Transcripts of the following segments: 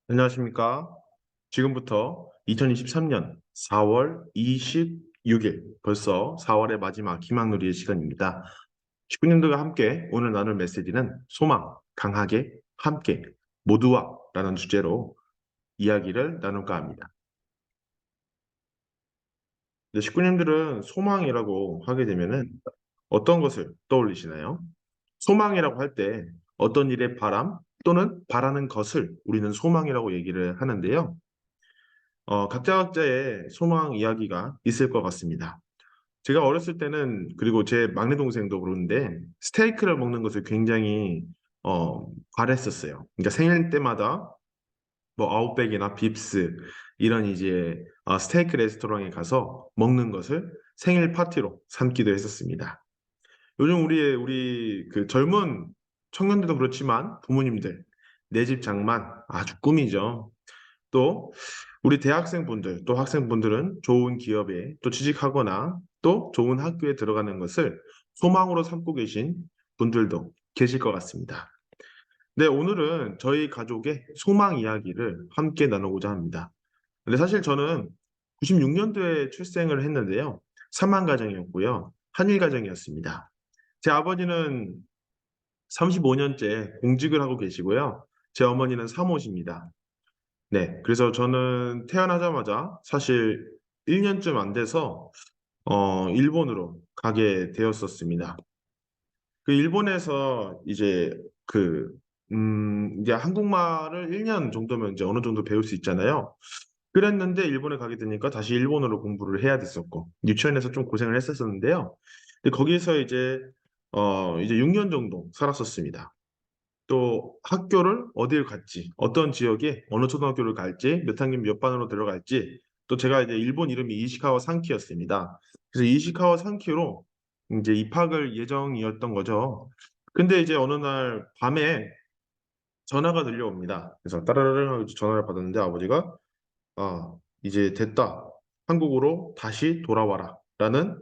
안녕하십니까. 지금부터 2023년 4월 26일, 벌써 4월의 마지막 희망누리의 시간입니다. 식구님들과 함께 오늘 나눌 메시지는 소망, 강하게, 함께, 모두와 라는 주제로 이야기를 나눌까 합니다. 식구님들은 소망이라고 하게 되면은 어떤 것을 떠올리시나요? 소망이라고 할 때 어떤 일의 바람 또는 바라는 것을 우리는 소망이라고 얘기를 하는데요. 각자 각자의 소망 이야기가 있을 것 같습니다. 제가 어렸을 때는, 그리고 제 막내 동생도 그러는데, 스테이크를 먹는 것을 굉장히, 바랬었어요. 그러니까 생일 때마다 뭐 아웃백이나 빕스, 이런 이제, 스테이크 레스토랑에 가서 먹는 것을 생일 파티로 삼기도 했었습니다. 요즘 우리 그 젊은 청년들도 그렇지만 부모님들, 내 집 장만 아주 꿈이죠. 또 우리 대학생분들, 또 학생분들은 좋은 기업에 또 취직하거나 또 좋은 학교에 들어가는 것을 소망으로 삼고 계신 분들도 계실 것 같습니다. 네, 오늘은 저희 가족의 소망 이야기를 함께 나누고자 합니다. 근데 사실 저는 96년도에 출생을 했는데요. 삼한 가정이었고요. 한일 가정이었습니다. 제 아버지는 35년째 공직을 하고 계시고요. 제 어머니는 사모십니다. 네, 그래서 저는 태어나자마자 사실 1년쯤 안 돼서 일본으로 가게 되었었습니다. 그 일본에서 이제 그 이제 한국말을 1년 정도면 이제 어느 정도 배울 수 있잖아요. 그랬는데 일본에 가게 되니까 다시 일본어로 공부를 해야 됐었고 유치원에서 좀 고생을 했었었는데요. 근데 거기서 이제 6년 정도 살았었습니다. 또 학교를 어디를 갈지, 어떤 지역에 어느 초등학교를 갈지, 몇 학년 몇 반으로 들어갈지, 또 제가 이제 일본 이름이 이시카와 산키였습니다. 그래서 이시카와 산키로 이제 입학을 예정이었던 거죠. 근데 이제 어느 날 밤에 전화가 들려옵니다. 그래서 따라라랑 하고 전화를 받았는데 아버지가 이제 됐다. 한국으로 다시 돌아와라. 라는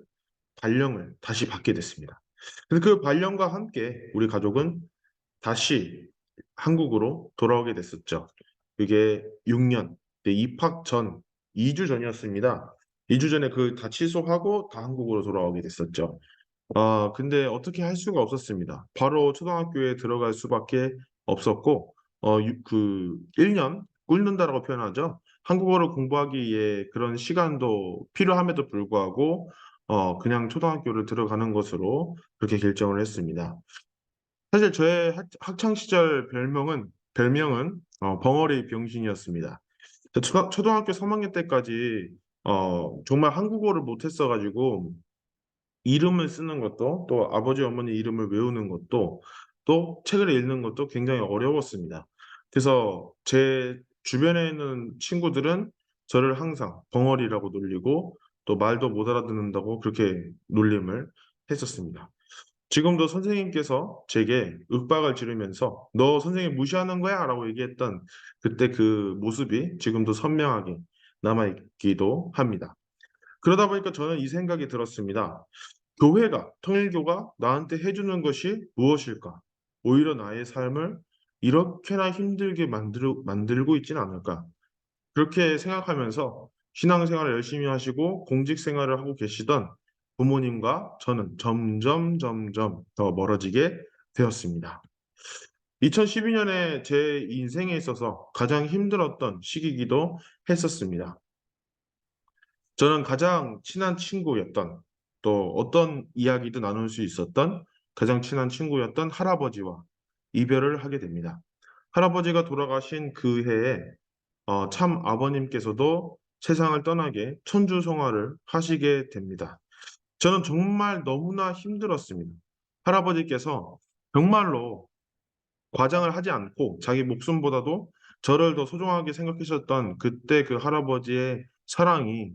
발령을 다시 받게 됐습니다. 그래서 그 발령과 함께 우리 가족은 다시 한국으로 돌아오게 됐었죠. 그게 6년, 입학 전, 2주 전이었습니다. 2주 전에 그 다 취소하고 다 한국으로 돌아오게 됐었죠. 근데 어떻게 할 수가 없었습니다. 바로 초등학교에 들어갈 수밖에 없었고, 그 1년 꿇는다라고 표현하죠. 한국어를 공부하기 위해 그런 시간도 필요함에도 불구하고, 그냥 초등학교를 들어가는 것으로 그렇게 결정을 했습니다. 사실 저의 학창 시절 별명은 벙어리 병신이었습니다. 초등학교 3학년 때까지 정말 한국어를 못했어가지고 이름을 쓰는 것도 또 아버지 어머니 이름을 외우는 것도 또 책을 읽는 것도 굉장히 어려웠습니다. 그래서 제 주변에 있는 친구들은 저를 항상 벙어리라고 놀리고 또 말도 못 알아듣는다고 그렇게 놀림을 했었습니다. 지금도 선생님께서 제게 윽박을 지르면서 너 선생님 무시하는 거야? 라고 얘기했던 그때 그 모습이 지금도 선명하게 남아있기도 합니다. 그러다 보니까 저는 이 생각이 들었습니다. 통일교가 나한테 해주는 것이 무엇일까? 오히려 나의 삶을 이렇게나 힘들게 만들고 있지는 않을까? 그렇게 생각하면서 신앙생활을 열심히 하시고 공직 생활을 하고 계시던 부모님과 저는 점점 더 멀어지게 되었습니다. 2012년에 제 인생에 있어서 가장 힘들었던 시기이기도 했었습니다. 저는 가장 친한 친구였던, 또 어떤 이야기도 나눌 수 있었던 가장 친한 친구였던 할아버지와 이별을 하게 됩니다. 할아버지가 돌아가신 그 해에 참 아버님께서도 세상을 떠나게 천주성화를 하시게 됩니다. 저는 정말 너무나 힘들었습니다. 할아버지께서 정말로 과장을 하지 않고 자기 목숨보다도 저를 더 소중하게 생각하셨던 그때 그 할아버지의 사랑이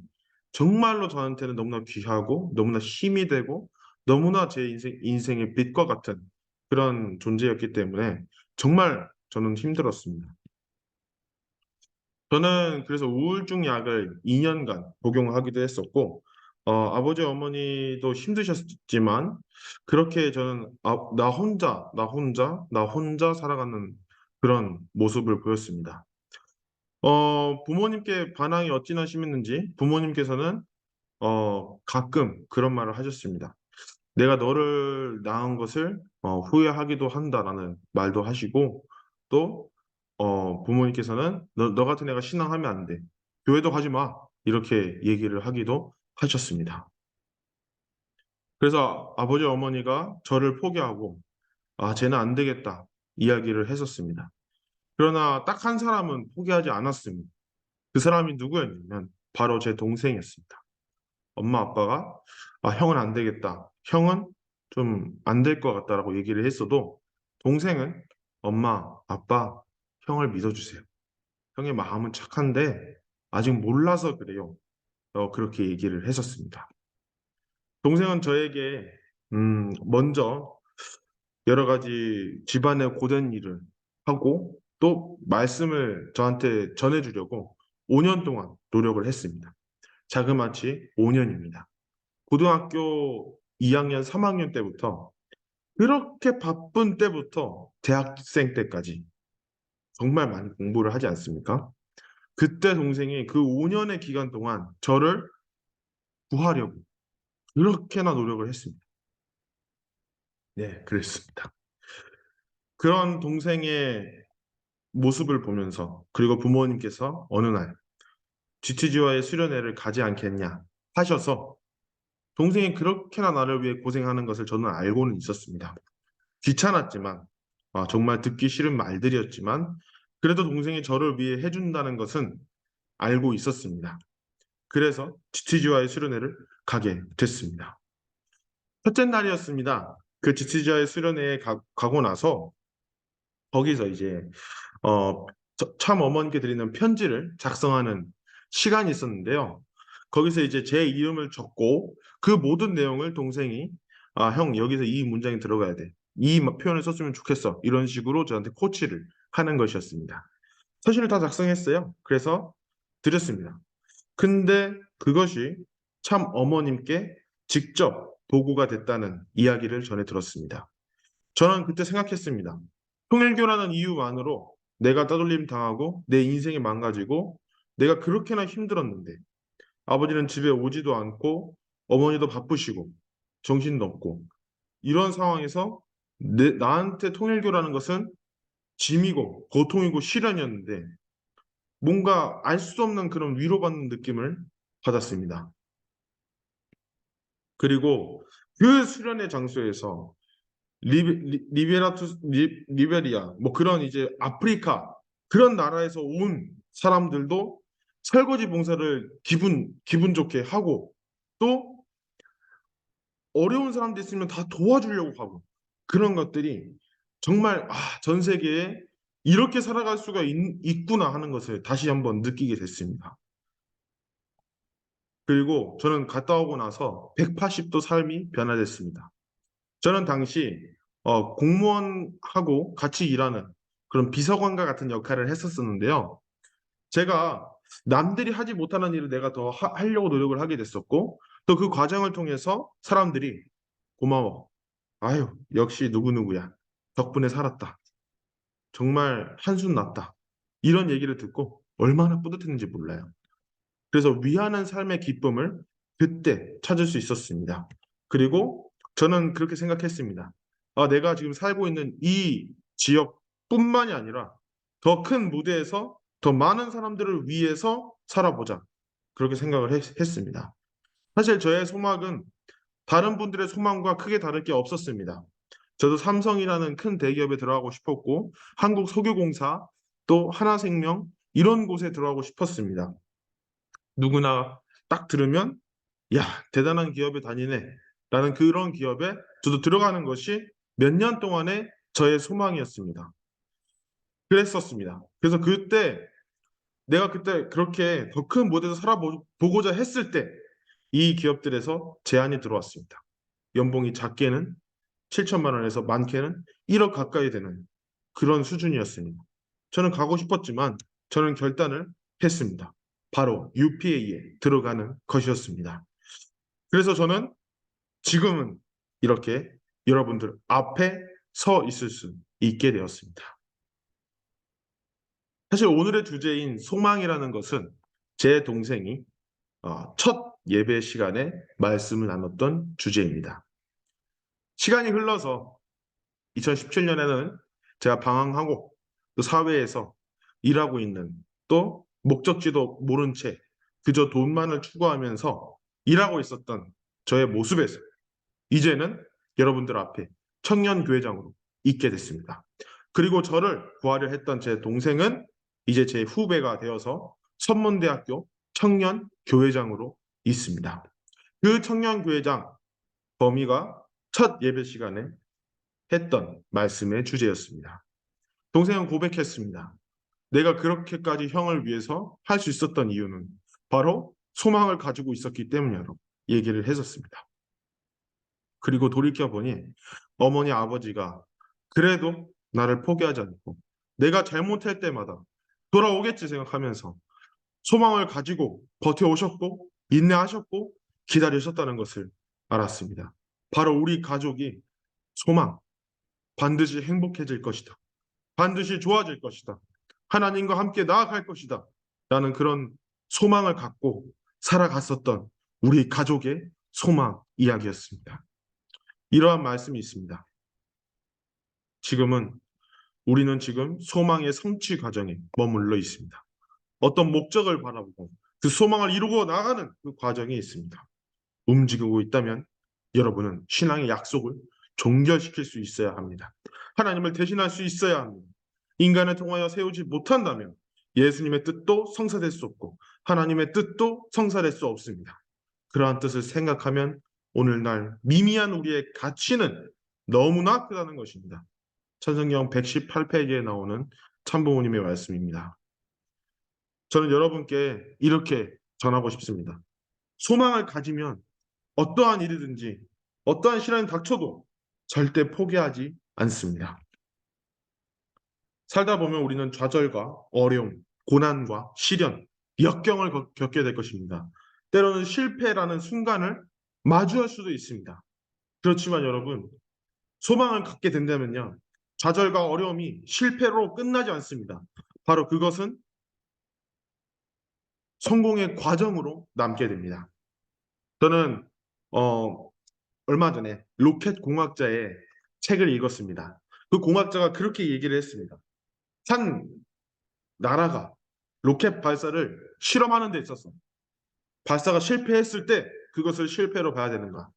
정말로 저한테는 너무나 귀하고 너무나 힘이 되고 너무나 제 인생의 빛과 같은 그런 존재였기 때문에 정말 저는 힘들었습니다. 저는 그래서 우울증 약을 2년간 복용하기도 했었고, 아버지 어머니도 힘드셨지만, 그렇게 저는 나 혼자 살아가는 그런 모습을 보였습니다. 부모님께 반항이 어찌나 심했는지 부모님께서는 가끔 그런 말을 하셨습니다. 내가 너를 낳은 것을 후회하기도 한다라는 말도 하시고 또 부모님께서는 너 같은 애가 신앙하면 안 돼. 교회도 가지 마. 이렇게 얘기를 하기도 하셨습니다. 그래서 아버지 어머니가 저를 포기하고 쟤는 안 되겠다 이야기를 했었습니다. 그러나 딱 한 사람은 포기하지 않았습니다. 그 사람이 누구였냐면 바로 제 동생이었습니다. 엄마 아빠가 형은 안 되겠다. 형은 좀 안 될 것 같다라고 얘기를 했어도 동생은 엄마 아빠 형을 믿어주세요. 형의 마음은 착한데 아직 몰라서 그래요. 그렇게 얘기를 했었습니다. 동생은 저에게 먼저 여러 가지 집안의 고된 일을 하고 또 말씀을 저한테 전해주려고 5년 동안 노력을 했습니다. 자그마치 5년입니다. 고등학교 2학년, 3학년 때부터 그렇게 바쁜 때부터 대학생 때까지 정말 많이 공부를 하지 않습니까? 그때 동생이 그 5년의 기간 동안 저를 구하려고 그렇게나 노력을 했습니다. 네, 그랬습니다. 그런 동생의 모습을 보면서 그리고 부모님께서 어느 날 GTG와의 수련회를 가지 않겠냐 하셔서 동생이 그렇게나 나를 위해 고생하는 것을 저는 알고는 있었습니다. 귀찮았지만 정말 듣기 싫은 말들이었지만 그래도 동생이 저를 위해 해준다는 것은 알고 있었습니다. 그래서 GTG와의 수련회를 가게 됐습니다. 첫째 날이었습니다. 그 GTG와의 수련회에 가고 나서 거기서 이제 어, 참 어머니께 드리는 편지를 작성하는 시간이 있었는데요. 거기서 이제 제 이름을 적고 그 모든 내용을 동생이 형, 여기서 이 문장이 들어가야 돼. 이 표현을 썼으면 좋겠어. 이런 식으로 저한테 코치를 하는 것이었습니다. 사실을 다 작성했어요. 그래서 드렸습니다. 근데 그것이 참 어머님께 직접 보고가 됐다는 이야기를 전해 들었습니다. 저는 그때 생각했습니다. 통일교라는 이유만으로 내가 따돌림 당하고 내 인생이 망가지고 내가 그렇게나 힘들었는데 아버지는 집에 오지도 않고 어머니도 바쁘시고 정신도 없고 이런 상황에서 나한테 통일교라는 것은 짐이고 고통이고 시련이었는데 뭔가 알 수 없는 그런 위로받는 느낌을 받았습니다. 그리고 그 수련의 장소에서 리베리아, 뭐 그런 이제 아프리카, 그런 나라에서 온 사람들도 설거지 봉사를 기분 좋게 하고 또 어려운 사람들 있으면 다 도와주려고 하고 그런 것들이 정말 전 세계에 이렇게 살아갈 수가 있구나 하는 것을 다시 한번 느끼게 됐습니다. 그리고 저는 갔다 오고 나서 180도 삶이 변화됐습니다. 저는 당시 공무원하고 같이 일하는 그런 비서관과 같은 역할을 했었었는데요. 제가 남들이 하지 못하는 일을 내가 더 하려고 노력을 하게 됐었고, 또 그 과정을 통해서 사람들이 고마워. 아유, 역시 누구누구야. 덕분에 살았다. 정말 한숨 났다. 이런 얘기를 듣고 얼마나 뿌듯했는지 몰라요. 그래서 위하는 삶의 기쁨을 그때 찾을 수 있었습니다. 그리고 저는 그렇게 생각했습니다. 내가 지금 살고 있는 이 지역뿐만이 아니라 더 큰 무대에서 더 많은 사람들을 위해서 살아보자. 그렇게 생각을 했습니다. 사실 저의 소망은 다른 분들의 소망과 크게 다를 게 없었습니다. 저도 삼성이라는 큰 대기업에 들어가고 싶었고, 한국석유공사, 또 하나생명, 이런 곳에 들어가고 싶었습니다. 누구나 딱 들으면 야, 대단한 기업에 다니네 라는 그런 기업에 저도 들어가는 것이 몇 년 동안의 저의 소망이었습니다. 그랬었습니다. 그래서 그때 내가 그때 그렇게 더 큰 무대에서 살아보고자 했을 때 이 기업들에서 제안이 들어왔습니다. 연봉이 작게는 7천만 원에서 많게는 1억 가까이 되는 그런 수준이었습니다. 저는 가고 싶었지만 저는 결단을 했습니다. 바로 UPA에 들어가는 것이었습니다. 그래서 저는 지금은 이렇게 여러분들 앞에 서 있을 수 있게 되었습니다. 사실 오늘의 주제인 소망이라는 것은 제 동생이 첫 예배 시간에 말씀을 나눴던 주제입니다. 시간이 흘러서 2017년에는 제가 방황하고 또 사회에서 일하고 있는, 또 목적지도 모른 채 그저 돈만을 추구하면서 일하고 있었던 저의 모습에서 이제는 여러분들 앞에 청년교회장으로 있게 됐습니다. 그리고 저를 구하려 했던 제 동생은 이제 제 후배가 되어서 선문대학교 청년교회장으로 있습니다. 그 청년교회장 범위가 첫 예배 시간에 했던 말씀의 주제였습니다. 동생은 고백했습니다. 내가 그렇게까지 형을 위해서 할 수 있었던 이유는 바로 소망을 가지고 있었기 때문이라고 얘기를 했었습니다. 그리고 돌이켜보니 어머니 아버지가 그래도 나를 포기하지 않고 내가 잘못할 때마다 돌아오겠지 생각하면서 소망을 가지고 버텨오셨고 인내하셨고 기다리셨다는 것을 알았습니다. 바로 우리 가족이 소망, 반드시 행복해질 것이다. 반드시 좋아질 것이다. 하나님과 함께 나아갈 것이다. 라는 그런 소망을 갖고 살아갔었던 우리 가족의 소망 이야기였습니다. 이러한 말씀이 있습니다. 우리는 지금 소망의 성취 과정에 머물러 있습니다. 어떤 목적을 바라보고 그 소망을 이루고 나가는 그 과정이 있습니다. 움직이고 있다면 여러분은 신앙의 약속을 종결시킬 수 있어야 합니다. 하나님을 대신할 수 있어야 합니다. 인간을 통하여 세우지 못한다면 예수님의 뜻도 성사될 수 없고 하나님의 뜻도 성사될 수 없습니다. 그러한 뜻을 생각하면 오늘날 미미한 우리의 가치는 너무나 크다는 것입니다. 찬성경 118페이지에 나오는 참부모님의 말씀입니다. 저는 여러분께 이렇게 전하고 싶습니다. 소망을 가지면 어떠한 일이든지 어떠한 시련이 닥쳐도 절대 포기하지 않습니다. 살다 보면 우리는 좌절과 어려움, 고난과 시련, 역경을 겪게 될 것입니다. 때로는 실패라는 순간을 마주할 수도 있습니다. 그렇지만 여러분, 소망을 갖게 된다면요, 좌절과 어려움이 실패로 끝나지 않습니다. 바로 그것은 성공의 과정으로 남게 됩니다. 저는 얼마 전에 로켓 공학자의 책을 읽었습니다. 그 공학자가 그렇게 얘기를 했습니다. 한 나라가 로켓 발사를 실험하는 데 있어서 발사가 실패했을 때 그것을 실패로 봐야 되는가?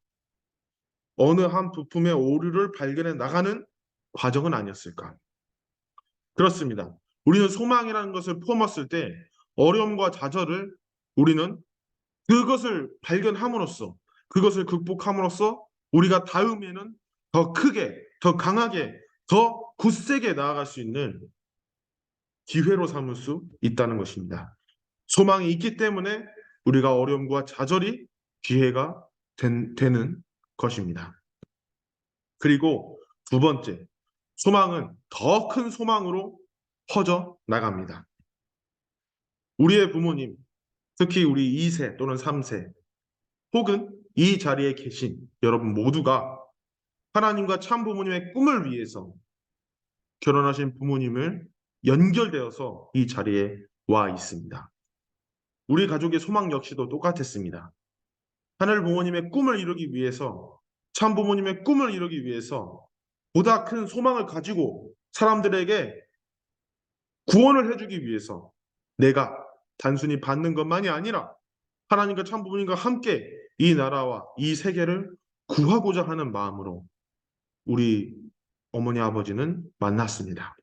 어느 한 부품의 오류를 발견해 나가는 과정은 아니었을까? 그렇습니다. 우리는 소망이라는 것을 품었을 때 어려움과 좌절을 우리는 그것을 발견함으로써 그것을 극복함으로써 우리가 다음에는 더 크게, 더 강하게, 더 굳세게 나아갈 수 있는 기회로 삼을 수 있다는 것입니다. 소망이 있기 때문에 우리가 어려움과 좌절이 기회가 되는 것입니다. 그리고 두 번째, 소망은 더 큰 소망으로 퍼져 나갑니다. 우리의 부모님, 특히 우리 2세 또는 3세, 혹은 이 자리에 계신 여러분 모두가 하나님과 참 부모님의 꿈을 위해서 결혼하신 부모님을 연결되어서 이 자리에 와 있습니다. 우리 가족의 소망 역시도 똑같았습니다. 하늘 부모님의 꿈을 이루기 위해서, 참 부모님의 꿈을 이루기 위해서 보다 큰 소망을 가지고 사람들에게 구원을 해주기 위해서 내가 단순히 받는 것만이 아니라 하나님과 참 부모님과 함께 이 나라와 이 세계를 구하고자 하는 마음으로 우리 어머니 아버지는 만났습니다.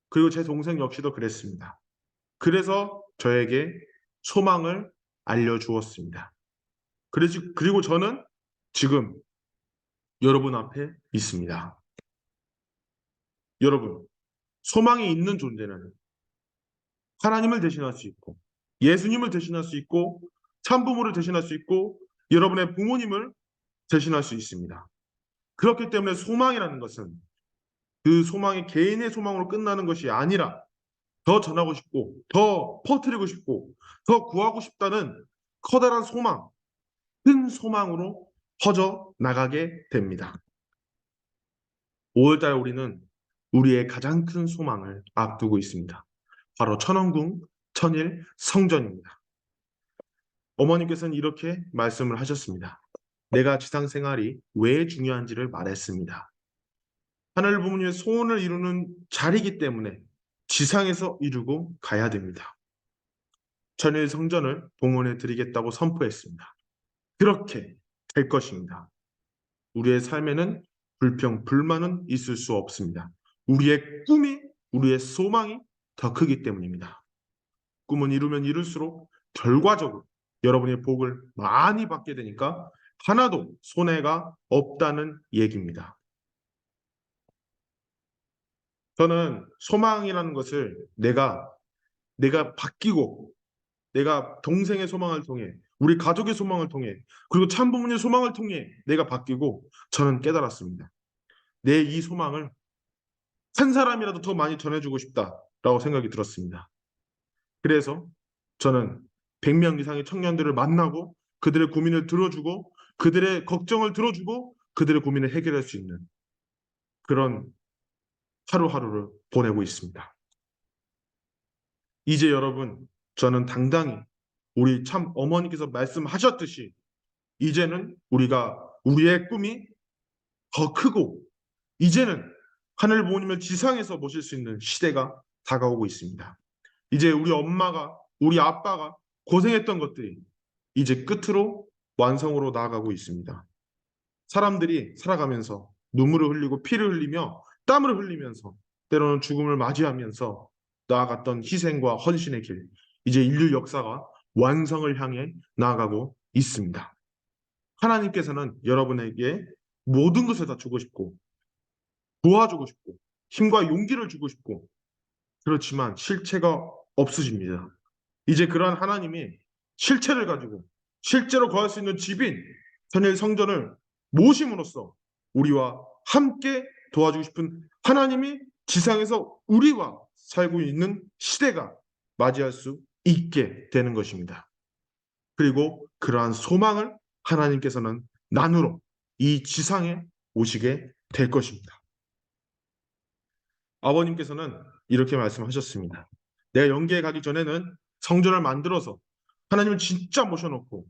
그리고 제 동생 역시도 그랬습니다. 그래서 저에게 소망을 알려주었습니다. 그리고 저는 지금 여러분 앞에 있습니다. 여러분, 소망이 있는 존재는 하나님을 대신할 수 있고, 예수님을 대신할 수 있고, 참부모를 대신할 수 있고, 여러분의 부모님을 대신할 수 있습니다. 그렇기 때문에 소망이라는 것은 그 소망이 개인의 소망으로 끝나는 것이 아니라 더 전하고 싶고, 더 퍼뜨리고 싶고, 더 구하고 싶다는 커다란 소망, 큰 소망으로 퍼져 나가게 됩니다. 5월달 우리는 우리의 가장 큰 소망을 앞두고 있습니다. 바로 천왕궁 천일 성전입니다. 어머님께서는 이렇게 말씀을 하셨습니다. 내가 지상 생활이 왜 중요한지를 말했습니다. 하늘 부모님의 소원을 이루는 자리이기 때문에 지상에서 이루고 가야 됩니다. 천일 성전을 봉헌해 드리겠다고 선포했습니다. 그렇게 될 것입니다. 우리의 삶에는 불평, 불만은 있을 수 없습니다. 우리의 꿈이, 우리의 소망이 더 크기 때문입니다. 꿈은 이루면 이룰수록 결과적으로 여러분의 복을 많이 받게 되니까 하나도 손해가 없다는 얘기입니다. 저는 소망이라는 것을 내가 바뀌고 내가 동생의 소망을 통해 우리 가족의 소망을 통해 그리고 참부모님의 소망을 통해 내가 바뀌고 저는 깨달았습니다. 내 이 소망을 한 사람이라도 더 많이 전해주고 싶다라고 생각이 들었습니다. 그래서 저는 100명 이상의 청년들을 만나고 그들의 고민을 들어주고 그들의 걱정을 들어주고 그들의 고민을 해결할 수 있는 그런 하루하루를 보내고 있습니다. 이제 여러분, 저는 당당히 우리 참 어머니께서 말씀하셨듯이 이제는 우리의 꿈이 더 크고 이제는 하늘 부모님을 지상에서 모실 수 있는 시대가 다가오고 있습니다. 이제 우리 엄마가 우리 아빠가 고생했던 것들이 이제 끝으로 완성으로 나아가고 있습니다. 사람들이 살아가면서 눈물을 흘리고 피를 흘리며 땀을 흘리면서 때로는 죽음을 맞이하면서 나아갔던 희생과 헌신의 길, 이제 인류 역사가 완성을 향해 나아가고 있습니다. 하나님께서는 여러분에게 모든 것을 다 주고 싶고 도와주고 싶고 힘과 용기를 주고 싶고 그렇지만 실체가 없으십니다. 이제 그러한 하나님이 실체를 가지고 실제로 거할 수 있는 집인 천일 성전을 모심으로써 우리와 함께 도와주고 싶은 하나님이 지상에서 우리와 살고 있는 시대가 맞이할 수 있게 되는 것입니다. 그리고 그러한 소망을 하나님께서는 나누러 이 지상에 오시게 될 것입니다. 아버님께서는 이렇게 말씀하셨습니다. 내가 영계에 가기 전에는 성전을 만들어서 하나님을 진짜 모셔놓고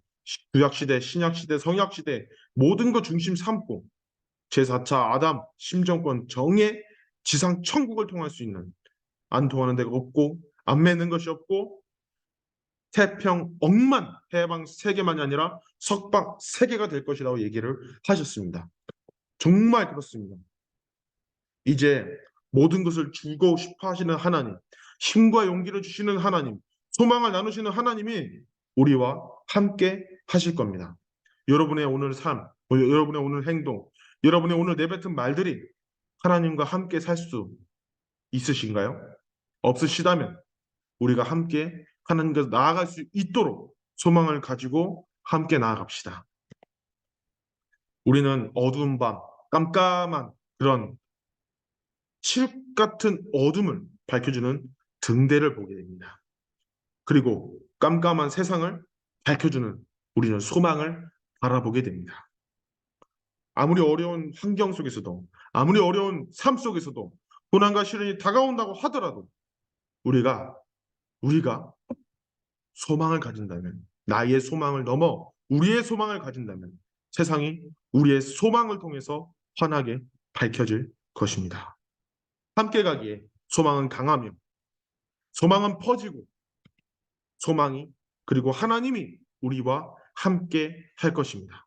구약시대, 신약시대, 성약시대 모든 것 중심 삼고 제4차 아담 심정권 정의 지상 천국을 통할 수 있는 안 통하는 데가 없고 안 맺는 것이 없고 태평 억만 해방 세계만이 아니라 석방 세계가 될 것이라고 얘기를 하셨습니다. 정말 그렇습니다. 이제 모든 것을 주고 싶어 하시는 하나님, 힘과 용기를 주시는 하나님, 소망을 나누시는 하나님이 우리와 함께 하실 겁니다. 여러분의 오늘 삶, 여러분의 오늘 행동, 여러분의 오늘 내뱉은 말들이 하나님과 함께 살 수 있으신가요? 없으시다면 우리가 함께 하나님께서 나아갈 수 있도록 소망을 가지고 함께 나아갑시다. 우리는 어두운 밤, 깜깜한 그런 칠흑 같은 어둠을 밝혀주는 등대를 보게 됩니다. 그리고 깜깜한 세상을 밝혀주는 우리는 소망을 바라보게 됩니다. 아무리 어려운 환경 속에서도 아무리 어려운 삶 속에서도 고난과 시련이 다가온다고 하더라도 우리가 소망을 가진다면 나의 소망을 넘어 우리의 소망을 가진다면 세상이 우리의 소망을 통해서 환하게 밝혀질 것입니다. 함께 가기에 소망은 강하며 소망은 퍼지고 소망이 그리고 하나님이 우리와 함께 할 것입니다.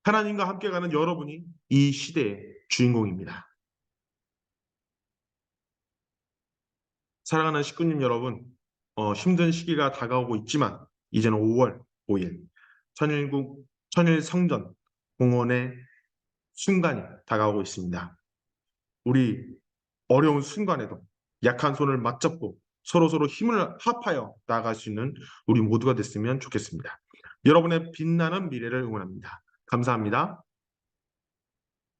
하나님과 함께 가는 여러분이 이 시대의 주인공입니다. 사랑하는 식구님 여러분, 힘든 시기가 다가오고 있지만 이제는 5월 5일 천일 성전 봉헌의 순간이 다가오고 있습니다. 우리 어려운 순간에도 약한 손을 맞잡고 서로서로 힘을 합하여 나아갈 수 있는 우리 모두가 됐으면 좋겠습니다. 여러분의 빛나는 미래를 응원합니다. 감사합니다.